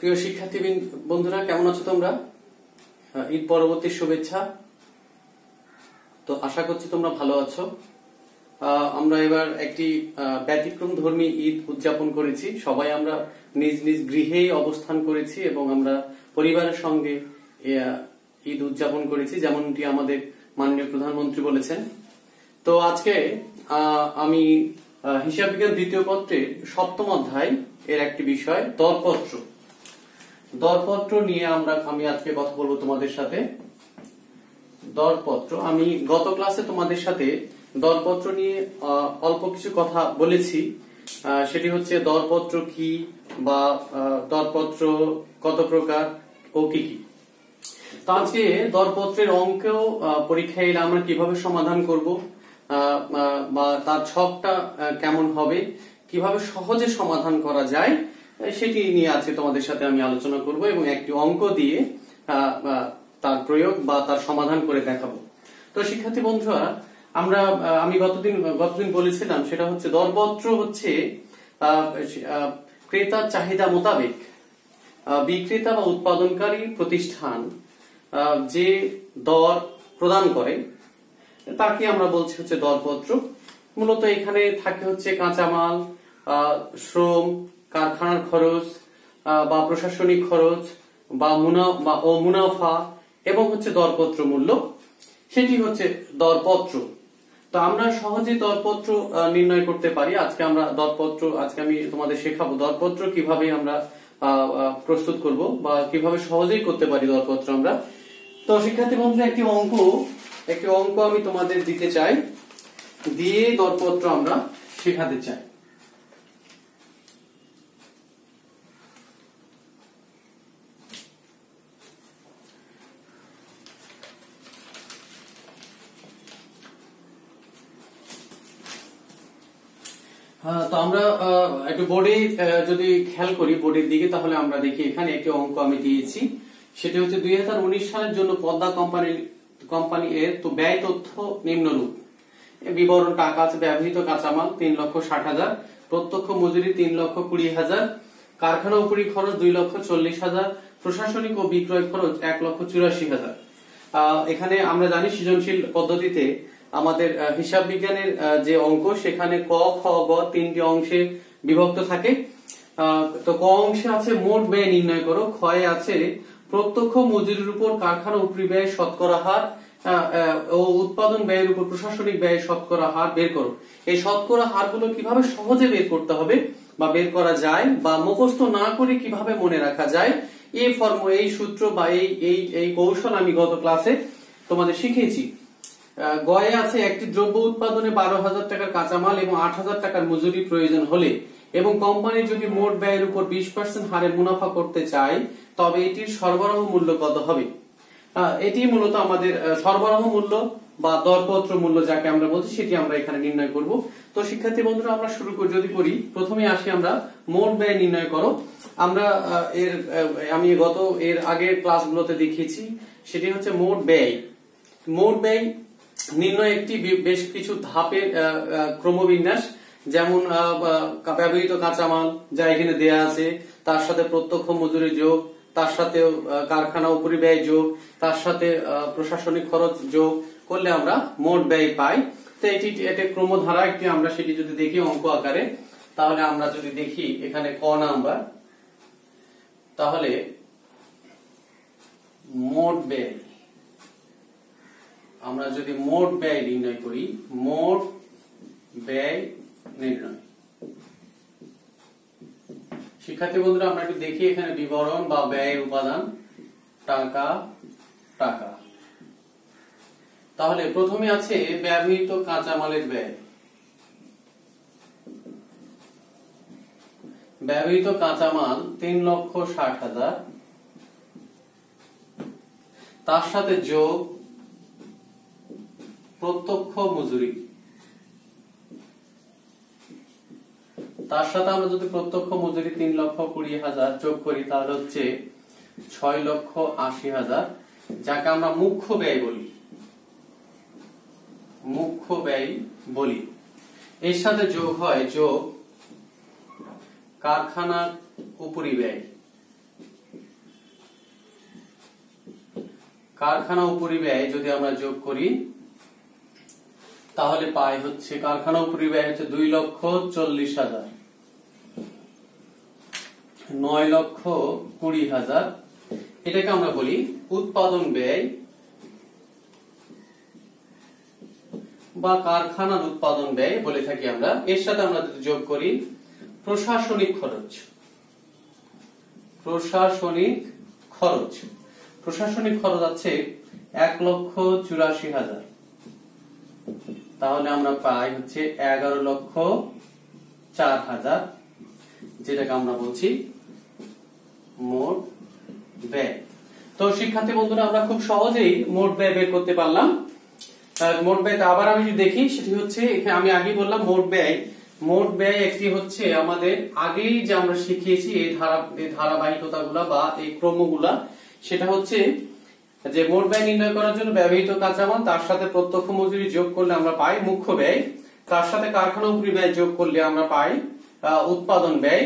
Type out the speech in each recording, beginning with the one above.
প্রিয় শিক্ষার্থী বন্ধুরা, কেমন আছো তোমরা? ঈদ পরবর্তী শুভেচ্ছা। তো আশা করছি তোমরা ভালো আছো। আমরা এবার একটি ব্যতিক্রম ধর্মী ঈদ উদযাপন করেছি। সবাই আমরা নিজ নিজ গৃহেই অবস্থান করেছি এবং আমরা পরিবারের সঙ্গে ঈদ উদযাপন করেছি, যেমনটি আমাদের মাননীয় প্রধানমন্ত্রী বলেছেন। তো আজকে আমি হিসাব বিজ্ঞান দ্বিতীয় পত্রের 7ম অধ্যায় এর একটি বিষয় দরপত্র। দরপত্র নিয়ে আমি আজকে কথা বলবো তোমাদের সাথে। দরপত্র, আমি গত ক্লাসে তোমাদের সাথে দরপত্র নিয়ে অল্প কিছু কথা বলেছি। সেটি হচ্ছে দরপত্র কি, বা দরপত্র কত প্রকার ও কি কি। তো আজকে দরপত্রের অঙ্কেও পরীক্ষায় এলে আমরা কিভাবে সমাধান করব, বা তার ছকটা কেমন হবে, কিভাবে সহজে সমাধান করা যায়, সেটি নিয়ে আজকে তোমাদের সাথে আমি আলোচনা করব এবং একটি অঙ্ক দিয়ে তার প্রয়োগ বা তার সমাধান করে দেখাবো। তো শিক্ষার্থী বন্ধুরা, আমি গতদিন বলেছিলাম, সেটা হচ্ছে দরপত্র হচ্ছে ক্রেতার চাহিদা মোতাবেক বিক্রেতা বা উৎপাদনকারী প্রতিষ্ঠান যে দর প্রদান করে তাকে আমরা বলছি হচ্ছে দরপত্র। মূলত এখানে থাকে হচ্ছে কাঁচামাল, শ্রম, কারখানার খরচ বা প্রশাসনিক খরচ বা মুনাফা এবং হচ্ছে দরপত্র মূল্য, সেটি হচ্ছে দরপত্র। তো আমরা সহজে দরপত্র নির্ণয় করতে পারি। আজকে আমি তোমাদের শেখাবো দরপত্র কিভাবে আমরা প্রস্তুত করব বা কিভাবে সহজেই করতে পারি দরপত্র আমরা। তো শিক্ষার্থী বন্ধুরা, একটি অঙ্ক আমি তোমাদের দিতে চাই, দিয়ে দরপত্র আমরা শেখাতে চাই। তো আমরা একটু বোর্ডে যদি খেয়াল করি, বোর্ডের দিকে, তাহলে আমরা দেখি এখানে একটি অঙ্ক আমি দিয়েছি। সেটি হচ্ছে 2019 সালের জন্য পদ্মা কোম্পানি এর তো ব্যয় তথ্য নিম্নরূপ। বিবরণ টাকা আছে, ব্যবহৃত কাঁচামাল 3,60,000, প্রত্যক্ষ মজুরি 3,20,000, কারখানা উপরি খরচ 2,40,000, প্রশাসনিক ও বিক্রয় খরচ 1,84,000। এখানে আমরা জানি সৃজনশীল পদ্ধতিতে আমাদের হিসাব বিজ্ঞানের যে অঙ্ক, সেখানে ক, খ, গ 3টি অংশে বিভক্ত থাকে। তো ক অংশে আছে মোট ব্যয় নির্ণয় করো, ক্ষয়ে আছে প্রত্যক্ষ মজুরির উপর কারখানা উপরি ব্যয় শতকরা হার ও উৎপাদন ব্যয়ের উপর প্রশাসনিক ব্যয়ের শতকরা হার বের করো। এই শতকরা হারগুলো কিভাবে সহজে বের করতে হবে বা বের করা যায়, বা মুখস্থ না করে কিভাবে মনে রাখা যায়, এই সূত্র বা এই কৌশল আমি গত ক্লাসে তোমাদের শিখিয়েছি। গয়ে আছে একটি দ্রব্য উৎপাদনে 12,000 টাকার কাঁচামাল এবং 8,000 টাকার মজুরি প্রয়োজন হলে এবং কোম্পানি যদি মোট ব্যয়ের উপর 20% হারে মুনাফা করতে চায়, তবে এটির সরবরাহ মূল্য কত হবে। এটি মূলত আমাদের সরবরাহ মূল্য বা দরপত্র মূল্য যাকে আমরা বলছি, সেটি আমরা এখানে নির্ণয় করব। তো শিক্ষার্থী বন্ধুরা, আমরা শুরু করি। প্রথমে আসি আমরা মোট ব্যয় নির্ণয় করো। আমি এর আগের ক্লাসগুলোতে দেখিয়েছি, সেটি হচ্ছে মোট ব্যয় নির্ণয় একটি বেশ কিছু ধাপের ক্রমবিন্যাস। যেমন ব্যবহৃত কাঁচামাল যা এখানে দেয়া আছে, তার সাথে প্রত্যক্ষ মজুরি যোগ, তার সাথে কারখানা উপরি ব্যয় যোগ, তার সাথে প্রশাসনিক খরচ যোগ করলে আমরা মোট ব্যয় পাই। তো এটি ক্রমধারা একটি, আমরা সেটি যদি দেখি অঙ্ক আকারে, তাহলে আমরা যদি দেখি এখানে ক নাম্বার, তাহলে মোট ব্যয়, আমরা যদি মোট ব্যয় নির্ণয় করি, মোট ব্যয় নির্ণয়। শিক্ষার্থী বন্ধুরা, আমরা একটু দেখি এখানে বিবরণ বা ব্যয়ের উপাদান টাকা। তাহলে প্রথমে আছে ব্যবহৃত কাঁচামালের ব্যয়। ব্যবহৃত কাঁচামাল 3,60,000, তার সাথে যোগ প্রত্যক্ষ মজুরি। তার সাথে আমরা যদি প্রত্যক্ষ মজুরি 3,20,000 যোগ করি, তাহলে হচ্ছে 6,80,000, যাকে আমরা মুখ্য ব্যয় বলি। এর সাথে যোগ হয় কারখানার উপরি ব্যয়। কারখানা উপরিব্যয় যদি আমরা যোগ করি তাহলে পাই হচ্ছে কারখানা উপরিব্যয় হচ্ছে 2,40,000, 9,20,000। এটাকে আমরা বলি উৎপাদন ব্যয় বা কারখানার উৎপাদন ব্যয় বলে থাকি আমরা। এর সাথে আমরা যদি যোগ করি প্রশাসনিক খরচ, প্রশাসনিক খরচ আছে 1,84,000, তাহলে আমরা পাই হচ্ছে 11,04,000, যেটাকে আমরা বলছি মোট ব্যয়। তো শিক্ষার্থী বন্ধুরা আমরা খুব সহজেই মোট ব্যয় বের করতে পারলাম। মোট ব্যয়টা আবার আমি যদি দেখি সেটি হচ্ছে এখানে আমি আগে বললাম মোট ব্যয় একটি হচ্ছে আমাদের আগেই যে আমরা শিখিয়েছি এই ধারাবাহিকতাগুলা বা এই ক্রমগুলা, সেটা হচ্ছে যে মোট ব্যয় নির্ণয় করার জন্য ব্যবহৃত কাঁচামাল তার সাথে প্রত্যক্ষ মজুরি যোগ করলে আমরা পাই মুখ্য ব্যয়, তার সাথে কারখানা উপরিব্যয় যোগ করলে আমরা পাই উৎপাদন ব্যয়,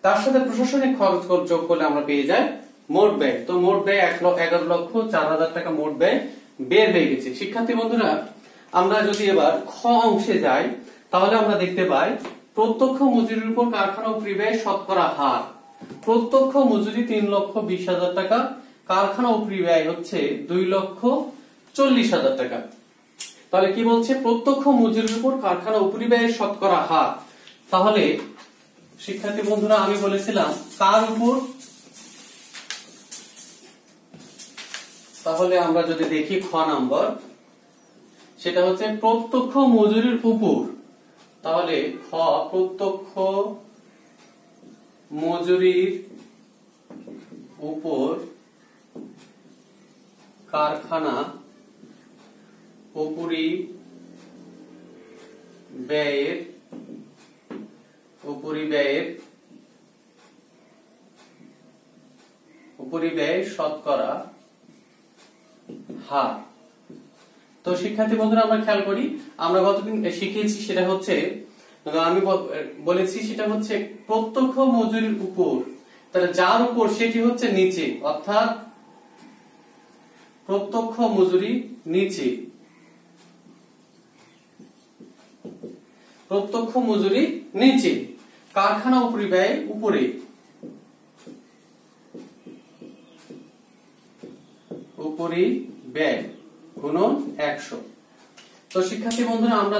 তার সাথে প্রশাসনিক খরচ যোগ করলে আমরা পেয়ে যাই মোট ব্যয়। তো মোট ব্যয় 11,04,000 টাকা মোট ব্যয় বের হয়ে গেছে। শিক্ষার্থী বন্ধুরা আমরা যদি এবার খ অংশে যাই তাহলে আমরা দেখতে পাই প্রত্যক্ষ মজুরির উপর কারখানা উপরিব্যয় শতকরা হার। প্রত্যক্ষ মজুরি 3,20,000 টাকা, কারখানা উপরিব্যয় হচ্ছে 2,40,000 টাকা। তাহলে কি বলছে প্রত্যক্ষ মজুরির উপর কারখানা উপরিব্যয়ের শতকরা হার। তাহলে শিক্ষার্থী বন্ধুরা আমি বলেছিলাম কার উপর, তাহলে আমরা যদি দেখি খ নাম্বার, সেটা হচ্ছে প্রত্যক্ষ মজুরির উপর। তাহলে খ প্রত্যক্ষ মজুরির উপর কারখানা উপরিব্যয় শতকরা হার। তো শিক্ষার্থী বন্ধুরা আমরা খেয়াল করি আমরা গতদিন শিখিয়েছি সেটা হচ্ছে আমি বলেছি সেটা হচ্ছে প্রত্যক্ষ মজুরির উপর, তাহলে যার উপর সেটি হচ্ছে নিচে, অর্থাৎ প্রত্যক্ষ মজুরি নিচে, প্রত্যক্ষ মজুরি নিচে, কারখানা উপরিব্যয় উপরে, উপরিব্যয় গুণন 100। তো শিক্ষার্থী বন্ধুরা আমরা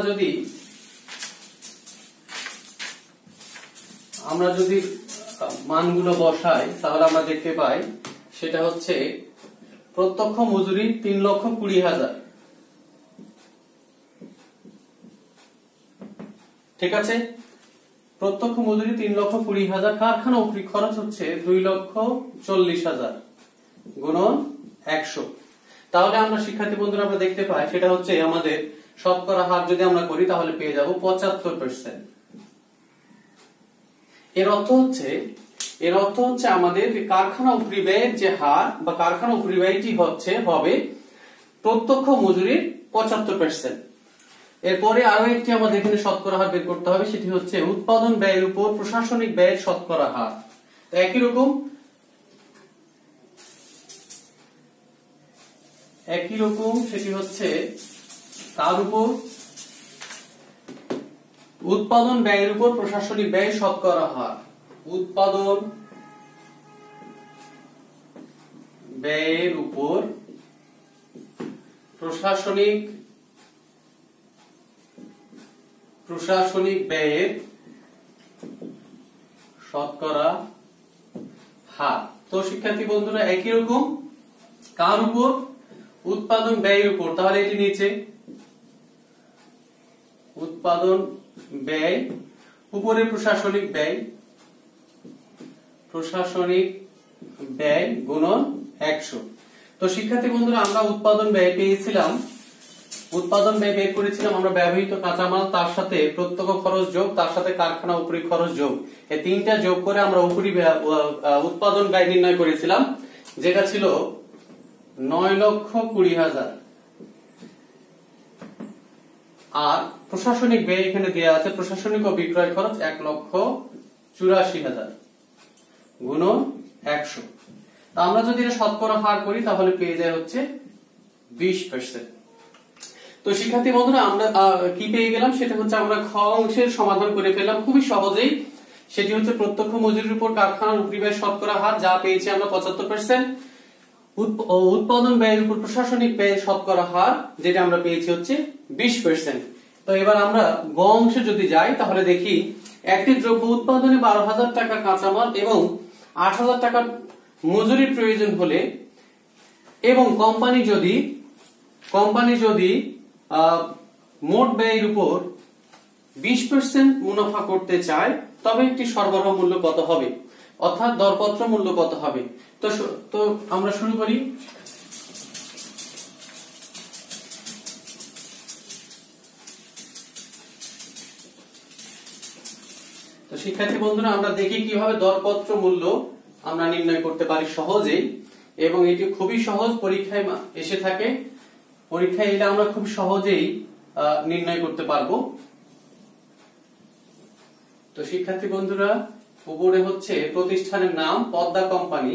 যদি মানগুলো বসাই তাহলে আমরা দেখতে পাই সেটা হচ্ছে প্রত্যক্ষ মজুরি 3,20,000, ঠিক আছে। প্রত্যক্ষ মজুরি 3,20,000, কারখানা উপরি খরচ হচ্ছে 2,40,000 গুণন 100। তাহলে আমরা শিক্ষার্থী বন্ধুরা আমরা দেখতে পাই সেটা হচ্ছে আমাদের শতকরা হার যদি আমরা করি তাহলে পেয়ে যাব 75%। এর অর্থ হচ্ছে আমাদের কারখানা উপরিব্যয়ের যে হার বা কারখানা উপরিব্যয়টি হবে প্রত্যক্ষ মজুরির 75%। এরপরে আরো একটি আমাদের এখানে শতকরা হার বের করতে হবে, সেটি হচ্ছে উৎপাদন ব্যয়ের উপর প্রশাসনিক ব্যয়ের শতকরা হার। একই রকম সেটি হচ্ছে তার উপর উৎপাদন ব্যয়ের উপর প্রশাসনিক ব্যয় শতকরা হার। উৎপাদন ব্যয়ের উপর প্রশাসনিক ব্যয়ের শতকরা হার। তো শিক্ষার্থী বন্ধুরা একই রকম কার উপর, উৎপাদন ব্যয়ের উপর, তাহলে এটি নিচে উৎপাদন ব্যয় উপরে প্রশাসনিক ব্যয় গুণন 100। তো শিক্ষার্থী বন্ধুরা আমরা উৎপাদন ব্যয় পেয়েছিলাম, উৎপাদন ব্যয় বের করেছিলাম আমরা ব্যবহৃত কাঁচামাল তার সাথে প্রত্যক্ষ খরচ যোগ তার সাথে কারখানা উপরি খরচ যোগ, এই তিনটা যোগ করে আমরা উপরি উৎপাদন ব্যয় নির্ণয় করেছিলাম, যেটা ছিল 9,20,000। আর প্রশাসনিক ব্যয় এখানে দেওয়া আছে, প্রশাসনিক ও বিক্রয় খরচ 1,84,000 গুণন 100। আমরা যদি এটা শতকরা হার করি তাহলে পেয়ে যায় হচ্ছে 20%। তো শিক্ষার্থী বন্ধুরা আমরা কি পেয়ে গেলাম সেটা হচ্ছে আমরা খ অংশের সমাধান করে ফেললাম খুবই সহজেই। সেটি হচ্ছে প্রত্যক্ষ মজুরির উপর কারখানার উপরিব্যয় শতকরা হার, যা পেয়েছি আমরা 75%। উৎপাদন ব্যয়ের উপর প্রশাসনিক ব্যয় শতকরা হার, যেটা আমরা পেয়েছি হচ্ছে 20%। তো এবার আমরা গ অংশে যদি যাই তাহলে দেখি একটি দ্রব্য উৎপাদনে 12,000 টাকা কাঁচামাল এবং 8,000 টাকার মজুরির প্রয়োজন হলে এবং কোম্পানি যদি মোট ব্যয়ের উপর 20% মুনাফা করতে চায় তবে একটি সরবরাহ মূল্য কত হবে, অর্থাৎ দরপত্র মূল্য কত হবে। তো আমরা শুরু করি। তো শিক্ষার্থী বন্ধুরা আমরা দেখি কিভাবে দরপত্র মূল্য আমরা নির্ণয় করতে পারি সহজেই, এবং এটি খুবই সহজ, পরীক্ষায় এসে থাকে। পরীক্ষায় এলে আমরা খুব সহজেই নির্ণয় করতে পারবো। তো শিক্ষার্থী বন্ধুরা উপরে হচ্ছে প্রতিষ্ঠানের নাম পদ্মা কোম্পানি,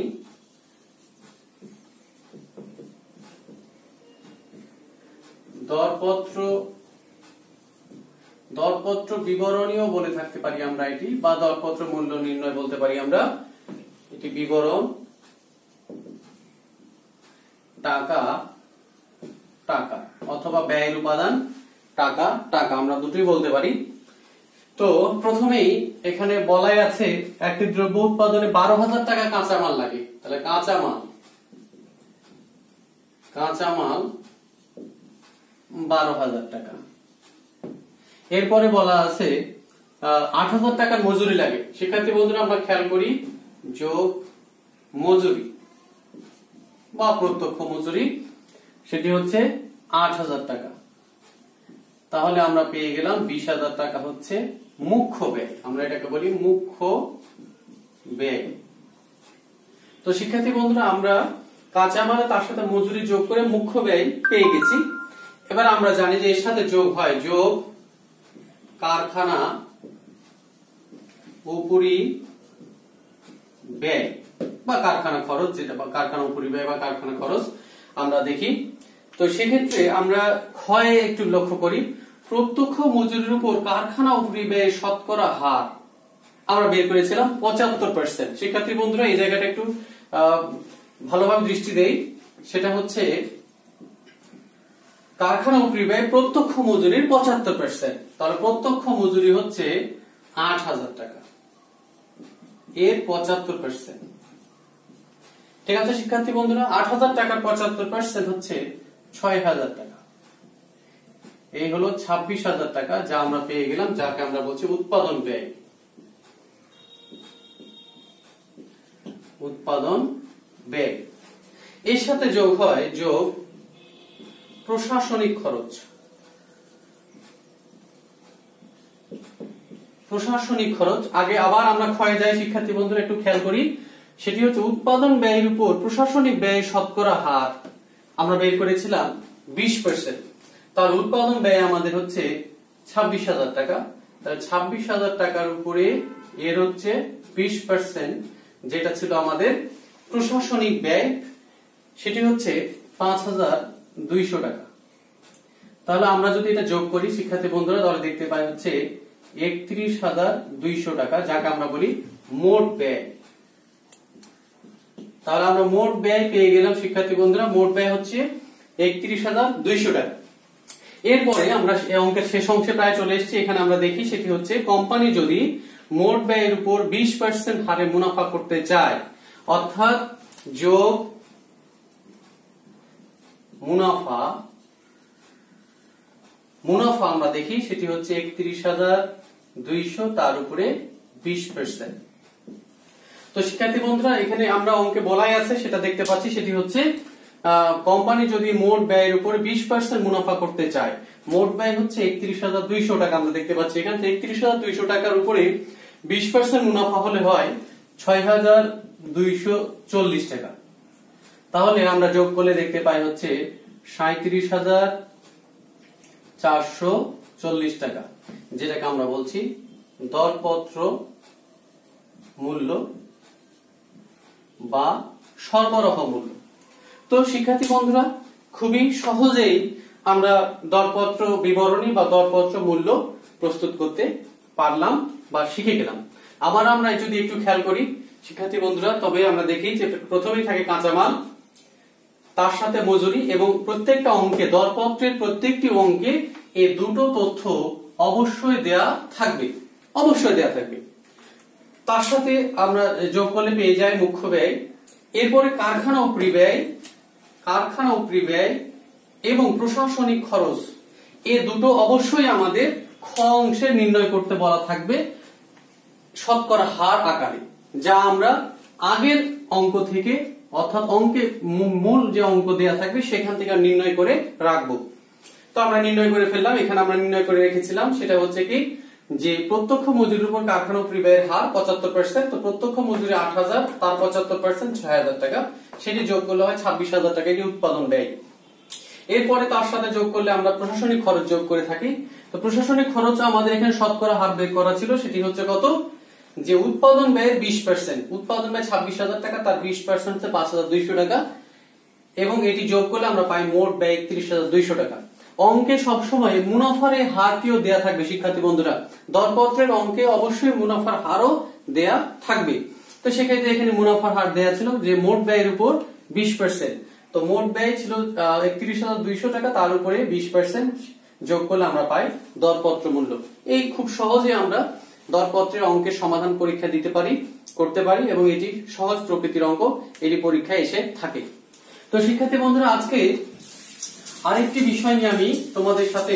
দরপত্র বিবরণীও বলে থাকতে পারি আমরা এটি, বা দরপত্র মূল্য নির্ণয় বলতে পারি আমরা। এটি বিবরণ টাকা অথবা ব্যয়ের উপাদান টাকা আমরা দুটোই বলতে পারি। তো প্রথমেই এখানে বলাই আছে একটি দ্রব্য উৎপাদনে 12,000 টাকা কাঁচামাল লাগে, তাহলে কাঁচামাল 12,000 টাকা। এরপরে বলা আছে 8,000 টাকার মজুরি লাগে। শিক্ষার্থী বন্ধুরা আমরা খেয়াল করি, যোগ মজুরি বা প্রত্যক্ষ মজুরি, সেটি হচ্ছে 8,000 টাকা। তাহলে আমরা পেয়ে গেলাম 20,000 টাকা হচ্ছে মুখ্য ব্যয়, আমরা এটাকে বলি মুখ্য ব্যয়। তো শিক্ষার্থী বন্ধুরা আমরা কাঁচামাল তার সাথে মজুরি যোগ করে মুখ্য ব্যয় পেয়ে গেছি। এবার আমরা জানি যে এর সাথে যোগ হয় যোগ কারখানা উপরি ব্যয় বা কারখানা খরচ, যেটা বা কারখানা উপরি ব্যয় বা কারখানা খরচ আমরা দেখি। তো সেক্ষেত্রে আমরা ক্ষয়ে একটু লক্ষ্য করি, প্রত্যক্ষ মজুরির উপর কারখানা উপরি ব্যয় শতকরা হার আমরা বের করেছিলাম 75%। শিক্ষার্থী বন্ধুরা এই জায়গাটা একটু ভালোভাবে দৃষ্টি দেই, সেটা হচ্ছে কারখানা উপরি ব্যয় প্রত্যক্ষ মজুরির 75%, তাহলে প্রত্যক্ষ মজুরি হচ্ছে 8,000 টাকা, এর 75%। ঠিক আছে শিক্ষার্থী বন্ধুরা, 8,000 টাকার 75% হচ্ছে 6,000 টাকা। এই হলো 26,000 টাকা, যা আমরা পেয়ে গেলাম, যাকে আমরা বলছি উৎপাদন ব্যয়। এর সাথে যোগ হয় যোগ প্রশাসনিক খরচ। আগে আবার আমরা ক্ষয়ে যাই শিক্ষার্থী বন্ধুরা, একটু খেয়াল করি। সেটি হচ্ছে উৎপাদন ব্যয়ের উপর প্রশাসনিক ব্যয় শতকরা হার আমরা বের করেছিলাম 20%। তার উৎপাদন ব্যয় আমাদের হচ্ছে 26,000 টাকা, তাহলে 26,000 টাকার উপরে এর হচ্ছে 20%, যেটা ছিল আমাদের প্রশাসনিক ব্যয়, সেটি হচ্ছে 5,200 টাকা। তাহলে আমরা যদি এটা যোগ করি শিক্ষার্থী বন্ধুরা, তাহলে দেখতে পাই হচ্ছে 31,200 টাকা, যাকে আমরা বলি মোট ব্যয়। তাহলে আমরা মোট ব্যয় পেয়ে গেলাম শিক্ষার্থী বন্ধুরা, মোট ব্যয় হচ্ছে 31,200 টাকা। এরপরে আমরা অঙ্কের শেষ অংশে প্রায় চলে এসেছি। এখানে আমরা দেখি সেটি হচ্ছে কোম্পানি যদি মোট ব্যয়ের উপর 20% হারে মুনাফা করতে চায়, অর্থাৎ যোগ মুনাফা আমরা দেখি সেটি হচ্ছে 31,200, তার উপরে 20%। তো শিক্ষার্থী বন্ধুরা এখানে আমরা অঙ্কে বলাই আছে সেটা দেখতে পাচ্ছি, সেটি হচ্ছে কোম্পানি যদি মোট ব্যয়ের উপর 20% মুনাফা করতে চায়, মোট ব্যয় হচ্ছে 31,200 টাকা, আমরা দেখতে পাচ্ছি এখানে 31,200 টাকার উপরে 20% মুনাফা হলে হয় 6,240 টাকা। তাহলে আমরা যোগ করলে দেখতে পাই হচ্ছে 37,440 টাকা, যেটাকে আমরা বলছি দরপত্র মূল্য বা সরবরাহ মূল্য। তো শিক্ষার্থী বন্ধুরা খুবই সহজেই আমরা দরপত্র বিবরণী বা দরপত্র মূল্য প্রস্তুত করতে পারলাম বা শিখে গেলাম। আবার আমরা যদি একটু খেয়াল করি শিক্ষার্থী বন্ধুরা, তবে আমরা দেখি যে প্রথমেই থাকে কাঁচামাল, তার সাথে মজুরি, এবং প্রত্যেকটা অঙ্কে দরপত্রের প্রত্যেকটি অঙ্কে এই দুটো তথ্য অবশ্যই দেয়া থাকবে, অবশ্যই দেয়া থাকবে। তার সাথে আমরা যোগ করলে পেয়ে যাই মুখ্য ব্যয়, এরপরে কারখানা উপরি ব্যয় এবং প্রশাসনিক খরচ, এই দুটো অবশ্যই আমাদের খ অংশে নির্ণয় করতে বলা থাকবে শতকরা হার আকারে, যা আমরা আগের অঙ্ক থেকে অর্থাৎ অঙ্কে মূল যে অঙ্ক দেয়া থাকবে সেখান থেকে নির্ণয় করে রাখবো। তো আমরা নির্ণয় করে ফেললাম, এখানে আমরা নির্ণয় করে রেখেছিলাম সেটা হচ্ছে কি যে প্রত্যক্ষ মজুরির উপর কারখানা উপরি ব্যয়ের হার 75%, তো প্রত্যক্ষ মজুরি 8,000, তার 75% 6,000 টাকা, সেটি যোগ করলে হয় 26,000 টাকা, এটি উৎপাদন ব্যয়। এরপরে তার সাথে যোগ করলে আমরা প্রশাসনিক খরচ যোগ করে থাকি। তো প্রশাসনিক খরচ আমাদের এখানে শতকরা হার বের করা ছিল, সেটি হচ্ছে কত, যে উৎপাদন ব্যয়ের 20%, উৎপাদন ব্যয় 26,000 টাকা, তার 20% হচ্ছে 5,200 টাকা, এবং এটি যোগ করলে আমরা পাই মোট ব্যয় 31,200 টাকা। অঙ্কে সবসময় মুনাফার এই হারটিও দেয়া থাকবে শিক্ষার্থী বন্ধুরা, দরপত্রের অঙ্কে অবশ্যই মুনাফার হারও দেয়া থাকবে। তো সেক্ষেত্রে এখানে মুনাফার হার দেয়া ছিল যে মোট ব্যয়ের উপর 20%, তো মোট ব্যয় ছিল 31,200 টাকা, তার উপরে 20% যোগ করলে আমরা পাই দরপত্র মূল্য। এই খুব সহজে আমরা দরপত্রের অঙ্কের সমাধান পরীক্ষা দিতে পারি, করতে পারি, এবং এটি সহজ প্রকৃতির অঙ্ক, এটি পরীক্ষায় এসে থাকে। তো শিক্ষার্থী বন্ধুরা, আজকে আরেকটি বিষয় নিয়ে আমি তোমাদের সাথে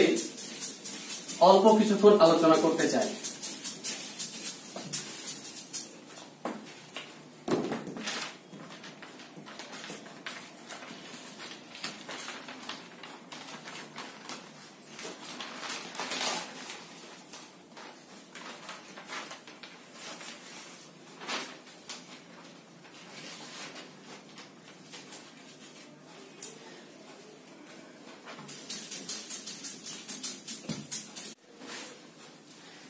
অল্প কিছুক্ষণ আলোচনা করতে চাই।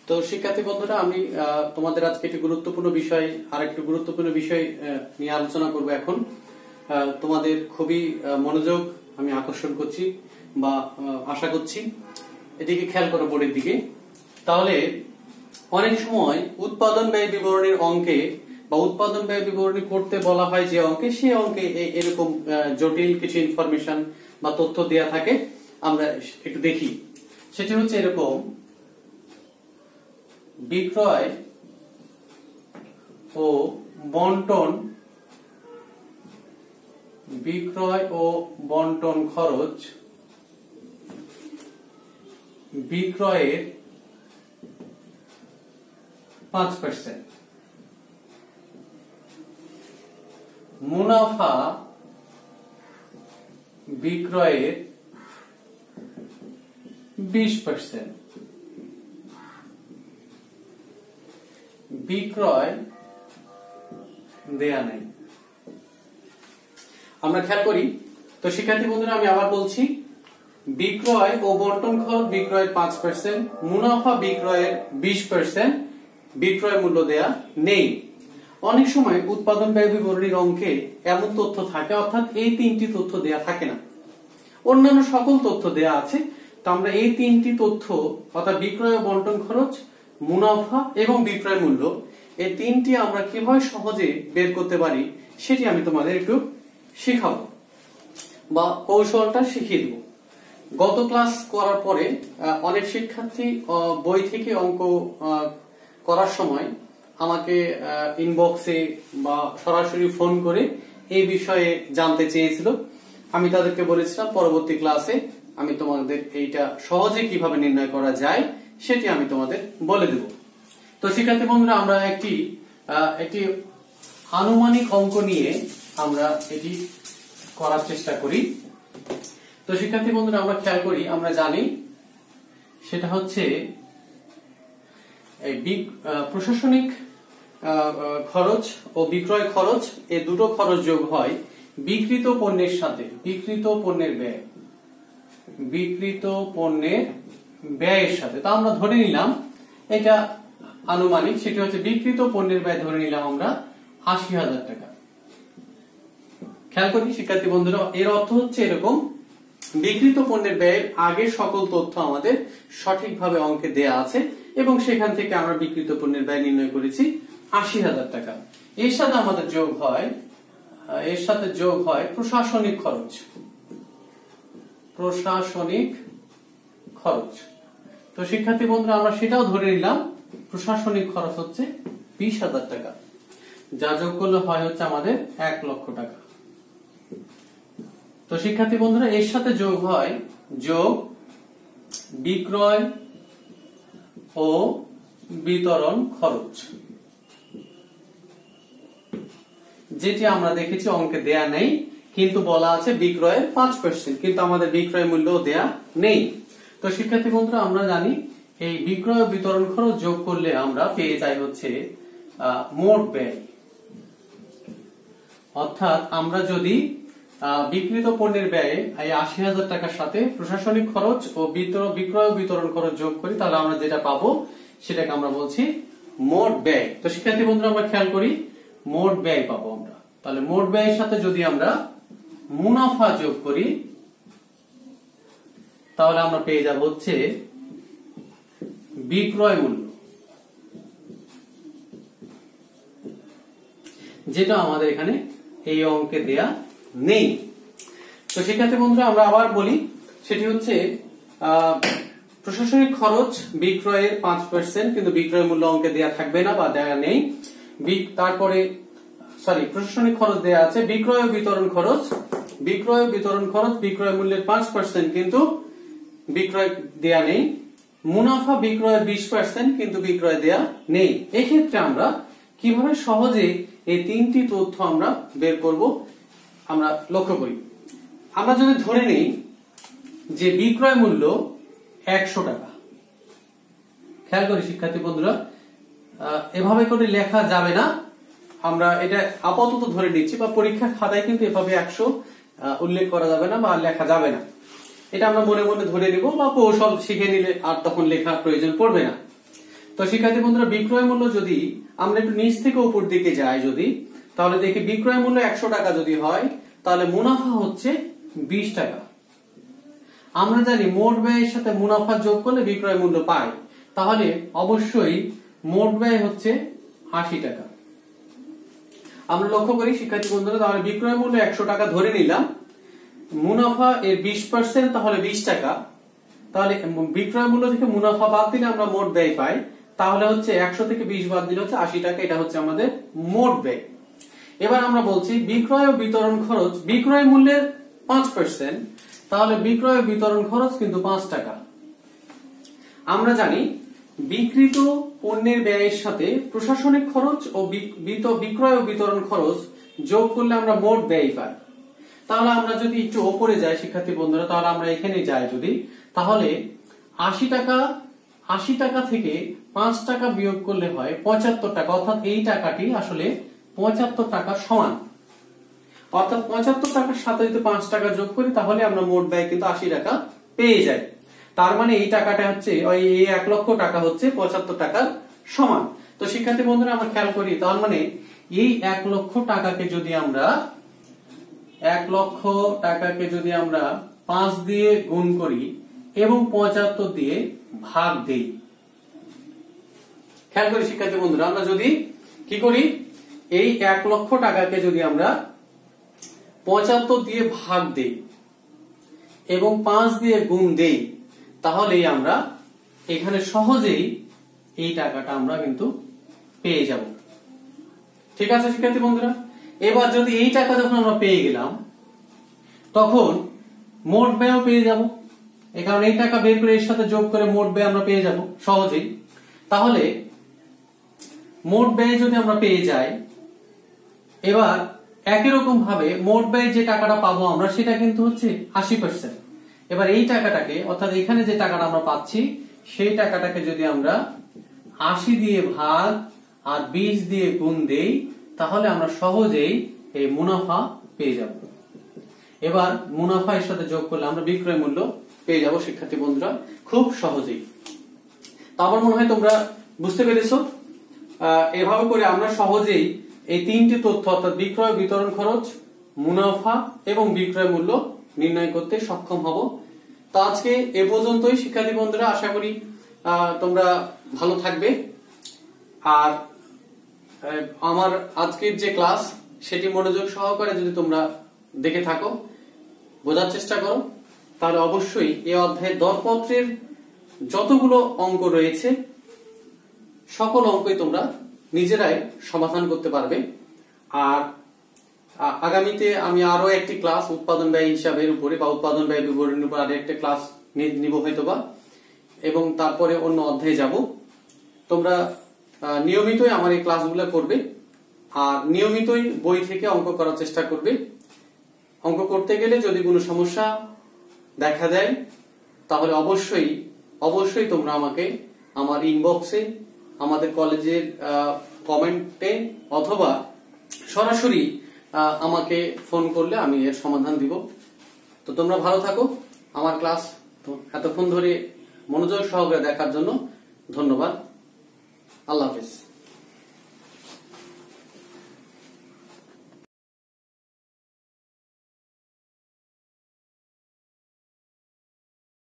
তো শিক্ষার্থী বন্ধুরা, আমি তোমাদের আজকে একটি গুরুত্বপূর্ণ বিষয় নিয়ে আলোচনা করব। এখন তোমাদের খুবই মনোযোগ আমি আকর্ষণ করছি বা আশা করছি, এদিকে খেয়াল করো বোর্ডের দিকে। তাহলে অনেক সময় উৎপাদন ব্যয় বিবরণীর অঙ্কে বা উৎপাদন ব্যয় বিবরণী করতে বলা হয় যে অঙ্কে, সেই অঙ্কে এরকম জটিল কিছু ইনফরমেশন বা তথ্য দেয়া থাকে। আমরা একটু দেখি, সেটি হচ্ছে এরকম: বিক্রয় ও বন্টন খরচ বিক্রয়ের 5%, মুনাফা বিক্রয়ের 20%, বিক্রয় দেয়া নেই। আমরা খেয়াল করি। তো শিক্ষার্থী বন্ধুরা, আমি আবার বলছি, বিক্রয় ও বন্টন খরচ বিক্রয়ের 5%, মুনাফা বিক্রয়ের 20%, বিক্রয় মূল্য দেয়া নেই। অনেক সময় উৎপাদন ব্যয় বিবরণীর অঙ্কে এমন তথ্য থাকে, অর্থাৎ এই তিনটি তথ্য দেয়া থাকে না, অন্যান্য সকল তথ্য দেয়া আছে। তো আমরা এই তিনটি তথ্য অর্থাৎ বিক্রয় ও বন্টন খরচ, মুনাফা এবং বিক্রয় মূল্য, এই তিনটি আমরা কিভাবে সহজে বের করতে পারি সেটি আমি তোমাদের একটু শেখাবো বা কৌশলটা শিখিয়ে দেব। গত ক্লাস করার পরে অনেক শিক্ষার্থী বই থেকে অঙ্ক করার সময় আমাকে ইনবক্সে বা সরাসরি ফোন করে এই বিষয়ে জানতে চেয়েছিল। আমি তাদেরকে বলেছিলাম পরবর্তী ক্লাসে আমি তোমাদের এইটা সহজে কিভাবে নির্ণয় করা যায় সেটি আমি তোমাদের বলে দেব। তো শিক্ষার্থী বন্ধুরা, আমরা একটি আনুমানিক অঙ্ক নিয়ে আমরা এটি করার চেষ্টা করি। তো শিক্ষার্থী বন্ধুরা, আমরা খেয়াল করি, আমরা জানি সেটা হচ্ছে প্রশাসনিক খরচ ও বিক্রয় খরচ, এই দুটো খরচ যোগ হয় বিক্রিত পণ্যের সাথে, বিক্রিত পণ্যের ব্যয়ের সাথে। তা আমরা ধরে নিলাম এটা আনুমানিক, সেটি হচ্ছে বিক্রিত পণ্যের ব্যয় ধরে নিলাম আমরা 80,000 টাকা। খেয়াল করি শিক্ষার্থী বন্ধুরা, এর অর্থ হচ্ছে এরকম বিক্রিত পণ্যের ব্যয়ের আগের সকল তথ্য আমাদের সঠিকভাবে অঙ্কে দেয়া আছে এবং সেখান থেকে আমরা বিক্রিত পণ্যের ব্যয় নির্ণয় করেছি ৮০,০০০ টাকা। এর সাথে আমাদের যোগ হয় প্রশাসনিক খরচ। তো শিক্ষার্থী বন্ধুরা আমরা সেটাও ধরে নিলাম, প্রশাসনিক খরচ হচ্ছে ২০,০০০ টাকা, যা যোগ করলে হয় হচ্ছে আমাদের ১,০০,০০০ টাকা। তো শিক্ষার্থী বন্ধুরা এর সাথে যোগ হয় বিক্রয় ও বিতরণ খরচ, যেটি আমরা দেখেছি অঙ্কে দেয়া নেই, কিন্তু বলা আছে বিক্রয়ের ৫%, কিন্তু আমাদের বিক্রয় মূল্য দেয়া নেই। তো শিক্ষার্থী বন্ধুরা আমরা জানি এই বিক্রয় ও বিতরণ খরচ যোগ করলে আমরা পেয়ে যাই হচ্ছে মোট ব্যয়। অর্থাৎ আমরা যদি বিক্রিত পণ্যের ব্যয়ে এই ৮০,০০০ টাকার সাথে প্রশাসনিক খরচ ও বিক্রয় ও বিতরণ খরচ যোগ করি, তাহলে আমরা যেটা পাবো সেটাকে আমরা বলছি মোট ব্যয়। তো শিক্ষার্থী বন্ধুরা আমরা খেয়াল করি মোট ব্যয় পাবো আমরা। তাহলে মোট ব্যয়ের সাথে যদি আমরা মুনাফা যোগ করি তাহলে আমরা পেয়ে যাব হচ্ছে বিক্রয় মূল্য, যেটা আমাদের এখানে এই অঙ্কে দেয়া নেই। তো শিক্ষার্থী বন্ধুরা আমরা আবার বলি, সেটি হচ্ছে প্রশাসনিক খরচ বিক্রয়ের ৫%, কিন্তু বিক্রয় মূল্য অঙ্কে দেয়া থাকবে না বা দেয়া নেই। তারপরে প্রশাসনিক খরচ দেয়া আছে, বিক্রয় ও বিতরণ খরচ বিক্রয় মূল্যের ৫%, কিন্তু বিক্রয় দেয়া নেই। মুনাফা বিক্রয়ের ২০%, কিন্তু বিক্রয় দেয়া নেই। এক্ষেত্রে আমরা কিভাবে সহজে এই তিনটি তথ্য আমরা বের করব আমরা লক্ষ্য করি। আমরা যদি ধরে নেই যে বিক্রয় মূল্য ১০০ টাকা, খেয়াল করি শিক্ষার্থী বন্ধুরা এভাবে করে লেখা যাবে না, আমরা এটা আপাতত ধরে নিচ্ছি, বা পরীক্ষার খাতায় কিন্তু এভাবে ১০০ উল্লেখ করা যাবে না বা লেখা যাবে না, এটা আমরা মনে মনে ধরে নিব বা কৌশল শিখে নিলে আর তখন লেখার প্রয়োজন পড়বে না। তো শিক্ষার্থী বন্ধুরা বিক্রয় মূল্য যদি আমরা একটু নিচ থেকে উপর দিকে যাই যদি, তাহলে দেখি বিক্রয় মূল্য ১০০ টাকা যদি হয় তাহলে মুনাফা হচ্ছে ২০ টাকা। আমরা জানি মোট ব্যয়ের সাথে মুনাফা যোগ করলে বিক্রয় মূল্য পাই, তাহলে অবশ্যই মোট ব্যয় হচ্ছে ৮০ টাকা। আমরা লক্ষ্য করি শিক্ষার্থী বন্ধুরা, তাহলে বিক্রয় মূল্য ১০০ টাকা ধরে নিলাম, মুনাফা এর ২০%, তাহলে ২০ টাকা। তাহলে বিক্রয় মূল্য থেকে মুনাফা বাদ দিলে আমরা মোট ব্যয় পাই, তাহলে হচ্ছে ১০০ থেকে ২০ বাদ দিলে হচ্ছে ৮০ টাকা, এটা হচ্ছে আমাদের মোট ব্যয়। এবার আমরা বলছি বিক্রয় ও বিতরণ খরচ বিক্রয় মূল্যের ৫%, তাহলে বিক্রয় ও বিতরণ খরচ কিন্তু ৫ টাকা। আমরা জানি বিক্রিত পণ্যের ব্যয়ের সাথে প্রশাসনিক খরচ ও বিক্রয় ও বিতরণ খরচ যোগ করলে আমরা মোট ব্যয় পাই। তাহলে আমরা যদি একটু উপরে যাই শিক্ষার্থী বন্ধুরা, তাহলে আমরা এখানে যাই যদি, তাহলে ৮০ টাকা থেকে ৫ টাকা বিয়োগ করলে হয় ৭৫ টাকা, অর্থাৎ এই টাকাটি আসলে ৭৫ টাকা সমান। অর্থাৎ ৭৫ টাকার সাথে যদি ৫ টাকা যোগ করি তাহলে আমরা মোট ব্যয় কিন্তু ৮০ টাকা পেয়ে যাই। তার মানে এই টাকাটা হচ্ছে ওই ১,০০,০০০ টাকা হচ্ছে ৭৫ টাকার সমান। তো শিক্ষার্থী বন্ধুরা আমরা খেয়াল করি, তার মানে এই ১,০০,০০০ টাকাকে যদি আমরা ৫ দিয়ে গুণ করি এবং ৭৫ দিয়ে ভাগ দেই, খেয়াল করি শিক্ষার্থী বন্ধুরা আমরা যদি কি করি, এই ১,০০,০০০ টাকাকে যদি আমরা ৭৫ দিয়ে ভাগ দেই এবং ৫ দিয়ে গুণ দেই, তাহলে আমরা এখানে সহজেই এই টাকাটা আমরা কিন্তু পেয়ে যাব। ঠিক আছে শিক্ষার্থী বন্ধুরা, এবার যদি এই টাকা যখন আমরা পেয়ে গেলাম তখন মোট ব্যয়ও পেয়ে যাব, এই কারণে এই টাকা বের করে এর সাথে যোগ করে মোট ব্যয় আমরা পেয়ে যাব সহজেই। তাহলে মোট ব্যয় যদি আমরা পেয়ে যাই, এবার একই রকম ভাবে মোট ব্যয় যে টাকাটা পাবো আমরা সেটা কিন্তু হচ্ছে ৮০%। এবার এই টাকাটাকে, অর্থাৎ এখানে যে টাকাটা আমরা পাচ্ছি সেই টাকাটাকে যদি আমরা ৮০ দিয়ে ভাগ আর ২০ দিয়ে গুণ দেই, তাহলে আমরা সহজেই এই মুনাফা পেয়ে যাব। এবার মুনাফা এর সাথে যোগ করলে আমরা বিক্রয় মূল্য পেয়ে যাব শিক্ষার্থী বন্ধুরা খুব সহজেই। তারপর মনে হয় তোমরা বুঝতে পেরেছো, এভাবে করে আমরা সহজেই এই তিনটি তথ্য অর্থাৎ বিক্রয় বিতরণ খরচ, মুনাফা এবং বিক্রয় মূল্য নির্ণয় করতে সক্ষম হব। তো আজকে এ পর্যন্তই শিক্ষার্থী বন্ধুরা, আশা করি তোমরা ভালো থাকবে। আর আমার আজকের যে ক্লাস সেটি মনোযোগ সহকারে যদি তোমরা দেখে থাকো, বোঝার চেষ্টা করো, তাহলে অবশ্যই এই অধ্যায়ের দরপত্রের যতগুলো অঙ্ক রয়েছে সকল অঙ্কই তোমরা নিজেরাই সমাধান করতে পারবে। আর আগামীতে আমি আরো একটি ক্লাস উৎপাদন ব্যয় হিসাবের উপরে বা উৎপাদন ব্যয় বিবরণীর উপর আরো একটা ক্লাস নিব হয়তোবা, এবং তারপরে অন্য অধ্যায়ে যাব। তোমরা নিয়মিতই আমার এই ক্লাসগুলো করবে আর নিয়মিতই বই থেকে অঙ্ক করার চেষ্টা করবে। অঙ্ক করতে গেলে যদি কোনো সমস্যা দেখা দেয় তাহলে অবশ্যই তোমরা আমাকে আমার ইনবক্সে, আমাদের কলেজের কমেন্টে অথবা সরাসরি আমাকে ফোন করলে আমি এর সমাধান দিব। তো তোমরা ভালো থাকো। আমার ক্লাস এতক্ষণ ধরে মনোযোগ সহকারে দেখার জন্য ধন্যবাদ। আল্লাহ হাফেজ।